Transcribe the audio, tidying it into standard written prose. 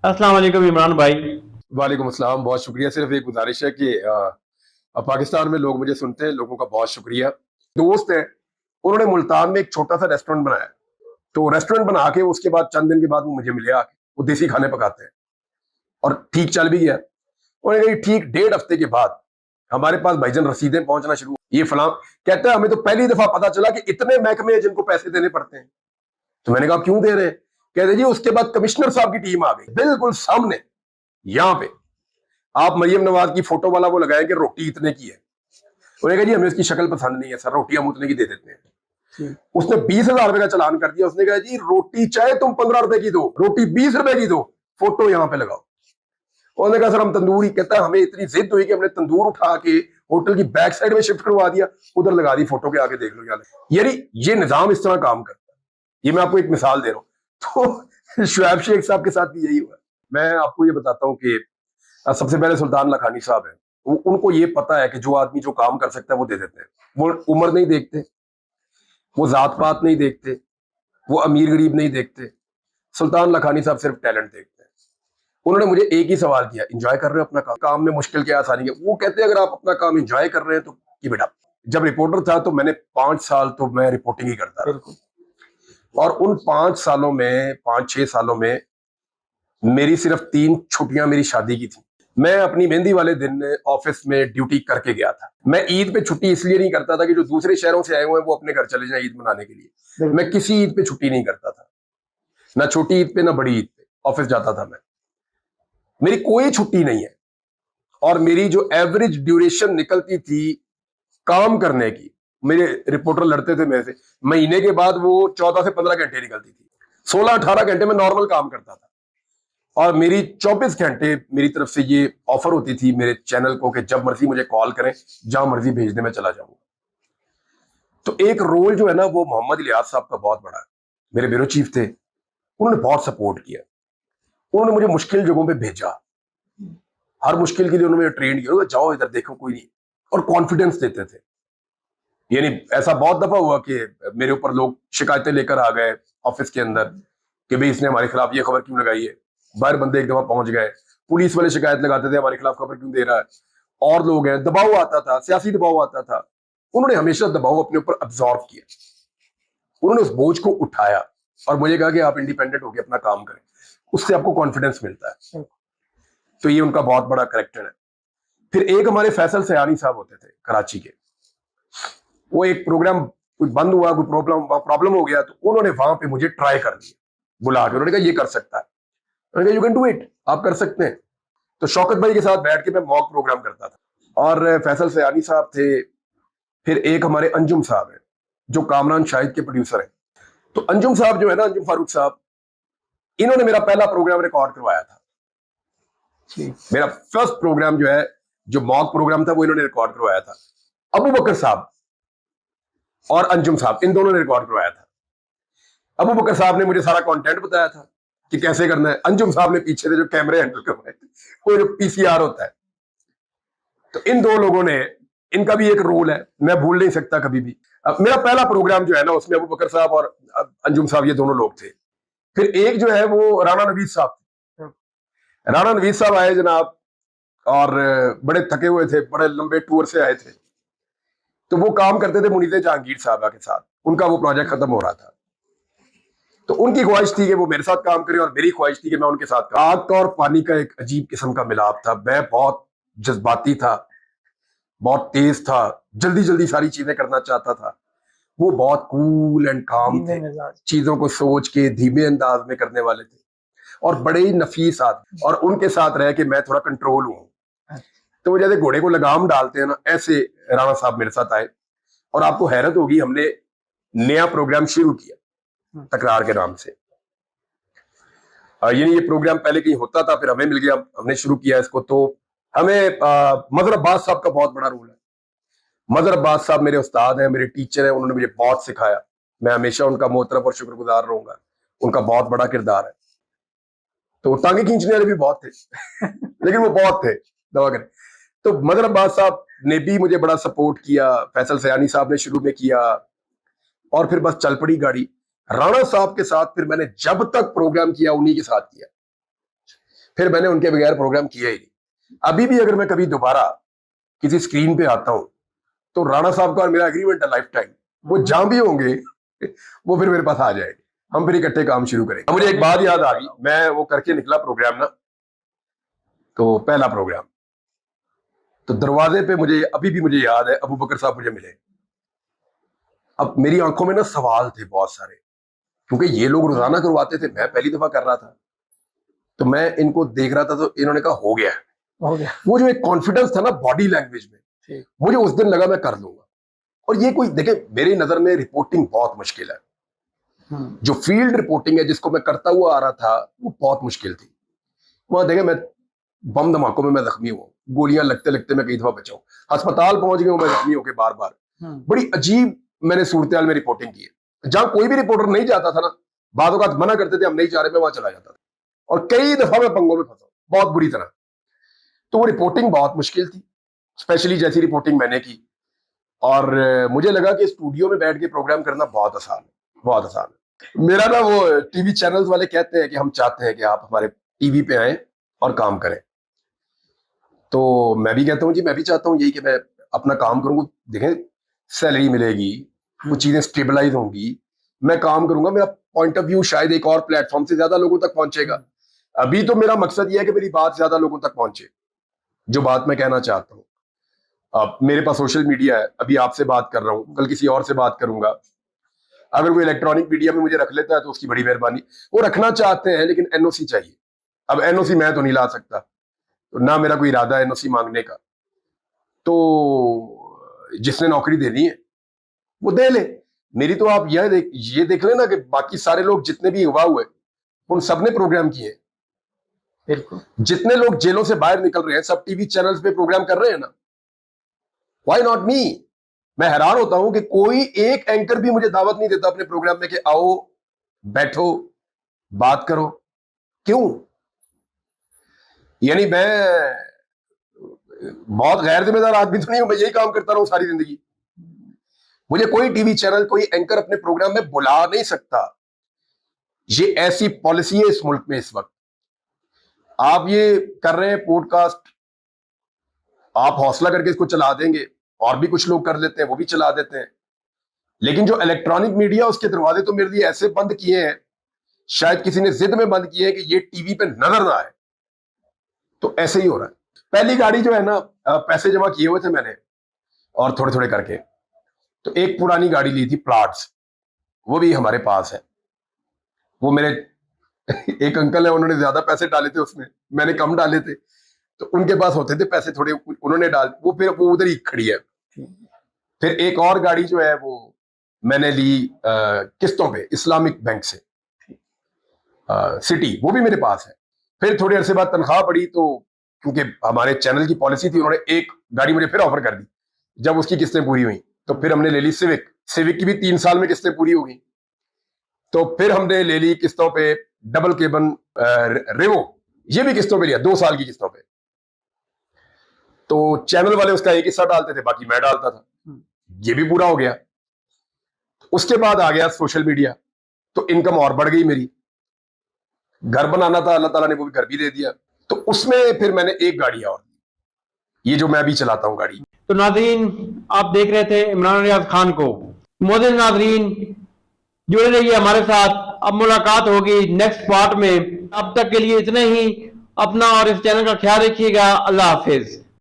अस्सलाम वालेकुम इमरान भाई। वालेकुम अस्सलाम। बहुत शुक्रिया। सिर्फ एक गुजारिश है कि पाकिस्तान में लोग मुझे सुनते हैं, लोगों का बहुत शुक्रिया। दोस्त है, उन्होंने मुल्तान में एक छोटा सा रेस्टोरेंट बनाया। तो रेस्टोरेंट बना के उसके बाद चंद दिन के बाद वो मुझे मिले आके। वो देसी खाने पकाते हैं और ठीक चल भी गया। उन्होंने कहा ठीक 1.5 हफ्ते के बाद हमारे पास भाईजान रसीदें पहुंचना शुरू, ये फलां। कहता है हमें तो पहली दफा पता चला कि इतने महकमे हैं जिनको पैसे देने पड़ते हैं। तो मैंने कहा क्यों दे रहे हैं? कहते जी उसके बाद कमिश्नर साहब की टीम आ गई बिल्कुल सामने, यहाँ पे आप मरियम नवाज की फोटो वाला वो लगाए कि रोटी इतने की है। उन्होंने कहा जी हमें उसकी शक्ल पसंद नहीं है सर, रोटी हम उतने की दे देते हैं। उसने 20,000 रुपए का चालान कर दिया। उसने कहा जी रोटी चाहे तुम 15 रुपए की दो, रोटी 20 रुपए की दो, फोटो यहाँ पे लगाओ। उन्होंने कहा सर हम तंदूर ही, कहता है हमें इतनी जिद हुई कि हमने तंदूर उठा के होटल की बैक साइड में शिफ्ट करवा दिया, उधर लगा दी फोटो के आगे, देख लो यार। यानी ये निजाम इस तरह काम करता है। ये मैं आपको एक मिसाल दे रहा हूँ। तो शुएब शेख साहब के साथ भी यही हुआ। मैं आपको ये बताता हूँ कि सबसे पहले सुल्तान लखानी साहब है, उनको ये पता है कि जो आदमी जो काम कर सकता है वो दे देते हैं। वो उम्र नहीं देखते, वो जात पात नहीं देखते, वो अमीर गरीब नहीं देखते। सुल्तान लखानी साहब सिर्फ टैलेंट देखते हैं। उन्होंने मुझे एक ही सवाल किया, एंजॉय कर रहे हो अपना काम? काम में मुश्किल क्या, आसानी क्या? वो कहते हैं अगर आप अपना काम एंजॉय कर रहे हैं तो कि बेटा। जब रिपोर्टर था तो मैंने 5 साल तो मैं रिपोर्टिंग ही करता रहा, और उन 5 सालों में 5-6 सालों में मेरी सिर्फ 3 छुट्टियां मेरी शादी की थी। मैं अपनी मेहंदी वाले दिन ऑफिस में ड्यूटी करके गया था। मैं ईद पे छुट्टी इसलिए नहीं करता था कि जो दूसरे शहरों से आए हुए हैं वो अपने घर चले जाएं ईद मनाने के लिए। मैं किसी ईद पे छुट्टी नहीं करता था, ना छोटी ईद पे ना बड़ी ईद पे ऑफिस जाता था मैं। मेरी कोई छुट्टी नहीं है। और मेरी जो एवरेज ड्यूरेशन निकलती थी काम करने की, मेरे रिपोर्टर लड़ते थे मेरे से, महीने के बाद वो 14 से 15 घंटे निकलती थी। 16-18 घंटे में नॉर्मल काम करता था। और मेरी 24 घंटे मेरी तरफ से ये ऑफर होती थी मेरे चैनल को कि जब मर्जी मुझे कॉल करें, जहां मर्जी भेजने में चला जाऊंगा। तो एक रोल जो है ना वो मोहम्मद इलियास साहब का बहुत बड़ा है। मेरे ब्यूरो चीफ थे, उन्होंने बहुत सपोर्ट किया। उन्होंने मुझे मुश्किल जगहों पे भेजा, हर मुश्किल के लिए उन्होंने ट्रेन किया, जाओ इधर देखो कोई नहीं, और कॉन्फिडेंस देते थे। यानी ऐसा बहुत दफा हुआ कि मेरे ऊपर लोग शिकायतें लेकर आ गए ऑफिस के अंदर कि भाई इसने हमारे खिलाफ ये खबर क्यों लगाई है। बाहर बंदे एक दफा पहुंच गए, पुलिस वाले शिकायत लगाते थे हमारे खिलाफ खबर क्यों दे रहा है। और लोग हैं, दबाव आता था, सियासी दबाव आता था। उन्होंने हमेशा दबाव अपने ऊपर अब्जॉर्व किया, उन्होंने उस बोझ को उठाया और मुझे कहा कि आप इंडिपेंडेंट होकर अपना काम करें, उससे आपको कॉन्फिडेंस मिलता है। तो ये उनका बहुत बड़ा करेक्टर है। फिर एक हमारे फैसल सयानी साहब होते थे कराची के, वो एक प्रोग्राम कुछ बंद हुआ, कोई प्रॉब्लम हो गया, तो उन्होंने वहां पे मुझे ट्राई कर दिया बुला के। उन्होंने कहा ये कर सकता है, उन्होंने कहा यू कैन डू इट, आप कर सकते हैं। तो शौकत भाई के साथ बैठ के मैं मॉक प्रोग्राम करता था। और फैसल सयानी साहब थे। फिर एक हमारे अंजुम साहब है जो कामरान शाहिद के प्रोड्यूसर हैं। तो अंजुम साहब जो है ना, अंजुम फारूक साहब, इन्होंने मेरा पहला प्रोग्राम रिकॉर्ड करवाया था। मेरा फर्स्ट प्रोग्राम जो है, जो मॉक प्रोग्राम था, वो इन्होंने रिकॉर्ड करवाया था। अबू बकर साहब और अंजुम साहब, इन दोनों ने रिकॉर्ड करवाया था। अबू बकर साहब ने मुझे सारा कंटेंट बताया था कि कैसे करना है। अंजुम साहब ने पीछे से जो कैमरे हैंडल करवाए थे, वो जो पीसीआर होता है। तो इन दो लोगों ने, इनका भी एक रोल है, मैं भूल नहीं सकता कभी भी। अब मेरा पहला प्रोग्राम जो है ना, उसमें अबू बकर साहब और अंजुम साहब ये दोनों लोग थे। फिर एक जो है वो राणा नवीद साहब थे। राणा नवीद साहब आए जनाब, और बड़े थके हुए थे, बड़े लंबे टूर से आए थे। तो वो काम करते थे मुनीर जहांगीर साहबा के साथ, उनका वो प्रोजेक्ट खत्म हो रहा था। तो उनकी ख्वाहिश थी कि वो मेरे साथ काम करें, और मेरी ख्वाहिश थी कि मैं उनके साथ काम। आग का और पानी का एक अजीब किस्म का मिलाप था। मैं बहुत जज्बाती था, बहुत तेज था, जल्दी जल्दी सारी चीजें करना चाहता था। वो बहुत कूल एंड काम थे, चीजों को सोच के धीमे अंदाज में करने वाले थे, और बड़े ही नफीस आदमी। और उनके साथ रह के मैं थोड़ा कंट्रोल हूं। तो वो जैसे घोड़े को लगाम डालते हैं ना, ऐसे राणा साहब मेरे साथ आए। और आपको हैरत होगी, हमने नया प्रोग्राम शुरू किया तकरार के नाम से। ये प्रोग्राम पहले कहीं होता था, फिर हमें मिल गया, हमने शुरू किया इसको। तो हमें मजहर अब्बास साहब का बहुत बड़ा रोल है। मजहर अब्बास साहब मेरे उस्ताद हैं, मेरे टीचर हैं, उन्होंने मुझे बहुत सिखाया। मैं हमेशा उनका मोहतरफ और शुक्रगुजार रहूंगा। उनका बहुत बड़ा किरदार है। तो टांगे खींचने वाले भी बहुत थे लेकिन वो बहुत थे, दवा करें। तो मजहर अब्बास साहब ने भी मुझे बड़ा सपोर्ट किया, फैसल सयानी साहब ने शुरू में किया, और फिर बस चल पड़ी गाड़ी। राणा साहब के साथ फिर मैंने जब तक प्रोग्राम किया उन्हीं के साथ किया। फिर मैंने उनके बगैर प्रोग्राम किया ही नहीं। अभी भी अगर मैं कभी दोबारा किसी स्क्रीन पे आता हूं तो राणा साहब का और मेरा एग्रीमेंट है लाइफ टाइम, वो जहां भी होंगे वो फिर मेरे पास आ जाएंगे, हम फिर इकट्ठे काम शुरू करेंगे। मुझे एक बात याद आ गई, मैं वो करके निकला प्रोग्राम ना, तो पहला प्रोग्राम, तो दरवाजे पे मुझे अभी भी मुझे याद है अबू बकर साहब मुझे मिले। अब मेरी आंखों में ना सवाल थे बहुत सारे, क्योंकि ये लोग रोजाना करवाते थे, मैं पहली दफा कर रहा था, तो मैं इनको देख रहा था तो इन्होंने कहा हो गया। वो जो एक कॉन्फिडेंस था ना बॉडी लैंग्वेज में, मुझे उस दिन लगा मैं कर लूंगा। और ये कोई देखे, मेरी नजर में रिपोर्टिंग बहुत मुश्किल है, जो फील्ड रिपोर्टिंग है जिसको मैं करता हुआ आ रहा था वो बहुत मुश्किल थी। वहां देखे मैं बम धमाकों में मैं जख्मी हुआ, गोलियां लगते लगते मैं कई दफा बचा हूं, अस्पताल पहुंच गया हूं मैं जख्मी होकर बार बार। बड़ी अजीब मैंने सूरत में रिपोर्टिंग की है, जहां कोई भी रिपोर्टर नहीं जाता था ना, बातों का मना करते थे हम नहीं जा रहे, मैं वहां चला जाता था और कई दफा मैं पंगों में फंसा बहुत बुरी तरह। तो वो रिपोर्टिंग बहुत मुश्किल थी, स्पेशली जैसी रिपोर्टिंग मैंने की। और मुझे लगा कि स्टूडियो में बैठ के प्रोग्राम करना बहुत आसान है, बहुत आसान है। मेरा ना वो टीवी चैनल्स वाले कहते हैं कि हम चाहते हैं कि आप हमारे टीवी पे आए और काम करें, तो मैं भी कहता हूँ जी मैं भी चाहता हूँ यही कि मैं अपना काम करूंगा, देखें सैलरी मिलेगी, वो चीजें स्टेबलाइज होंगी, मैं काम करूंगा, मेरा पॉइंट ऑफ व्यू शायद एक और प्लेटफॉर्म से ज्यादा लोगों तक पहुंचेगा। अभी तो मेरा मकसद यह है कि मेरी बात ज्यादा लोगों तक पहुंचे, जो बात मैं कहना चाहता हूँ। अब मेरे पास सोशल मीडिया है, अभी आपसे बात कर रहा हूं, कल किसी और से बात करूंगा। अगर कोई इलेक्ट्रॉनिक मीडिया में मुझे रख लेता है तो उसकी बड़ी मेहरबानी, वो रखना चाहते हैं लेकिन एनओसी चाहिए। अब एनओसी मैं तो नहीं ला सकता, तो ना मेरा कोई इरादा है एनओसी मांगने का, तो जिसने नौकरी देनी है वो दे ले। मेरी तो आप ये देख लेना कि बाकी सारे लोग जितने भी युवा हुए उन सबने प्रोग्राम किए, बिल्कुल जितने लोग जेलों से बाहर निकल रहे हैं सब टीवी चैनल्स पे प्रोग्राम कर रहे हैं ना, व्हाई नॉट मी। मैं हैरान होता हूं कि कोई एक एंकर भी मुझे दावत नहीं देता अपने प्रोग्राम में कि आओ बैठो बात करो, क्यों? यानी मैं बहुत गैर जिम्मेदार आदमी तो नहीं हूं, मैं यही काम करता रहूं सारी जिंदगी। मुझे कोई टीवी चैनल कोई एंकर अपने प्रोग्राम में बुला नहीं सकता, ये ऐसी पॉलिसी है इस मुल्क में इस वक्त। आप ये कर रहे हैं पॉडकास्ट, आप हौसला करके इसको चला देंगे, और भी कुछ लोग कर लेते हैं वो भी चला देते हैं, लेकिन जो इलेक्ट्रॉनिक मीडिया उसके दरवाजे तो मेरे लिए ऐसे बंद किए हैं, शायद किसी ने जिद में बंद किए हैं कि ये टीवी पे नजर ना आए। तो ऐसे ही हो रहा है। पहली गाड़ी जो है ना, पैसे जमा किए हुए थे मैंने और थोड़े थोड़े करके, तो एक पुरानी गाड़ी ली थी प्लाट्स, वो भी हमारे पास है। वो मेरे एक अंकल है, उन्होंने ज्यादा पैसे डाले थे उसमें, मैंने कम डाले थे, तो उनके पास होते थे पैसे थोड़े, उन्होंने डाल, वो फिर वो उधर ही खड़ी है। फिर एक और गाड़ी जो है वो मैंने ली किस्तों पे इस्लामिक बैंक से, सिटी, वो भी मेरे पास है। फिर थोड़े अरसे बाद तनख्वाह बढ़ी, तो क्योंकि हमारे चैनल की पॉलिसी थी, उन्होंने एक गाड़ी मुझे फिर ऑफर कर दी। जब उसकी किस्तें पूरी हुई तो फिर हमने ले ली सिविक, सिविक की भी 3 साल में किस्तें पूरी हो गई, तो फिर हमने ले ली किस्तों पे डबल केबन रेवो, ये भी किस्तों पे लिया 2 साल की किस्तों पे। तो चैनल वाले उसका एक हिस्सा डालते थे, बाकी मैं डालता था, ये भी पूरा हो गया। उसके बाद आ गया सोशल मीडिया, तो इनकम और बढ़ गई मेरी। घर बनाना था, अल्लाह ताला ने वो भी घर भी दे दिया, तो उसमें फिर मैंने एक गाड़ी और, ये जो मैं अभी चलाता हूं गाड़ी। तो नाज़रीन, आप देख रहे थे इमरान रियाज खान को। मोहतरम नाज़रीन, जुड़े रहिए हमारे साथ, अब मुलाकात होगी नेक्स्ट पार्ट में। अब तक के लिए इतना ही, अपना और इस चैनल का ख्याल रखिएगा। अल्लाह हाफिज।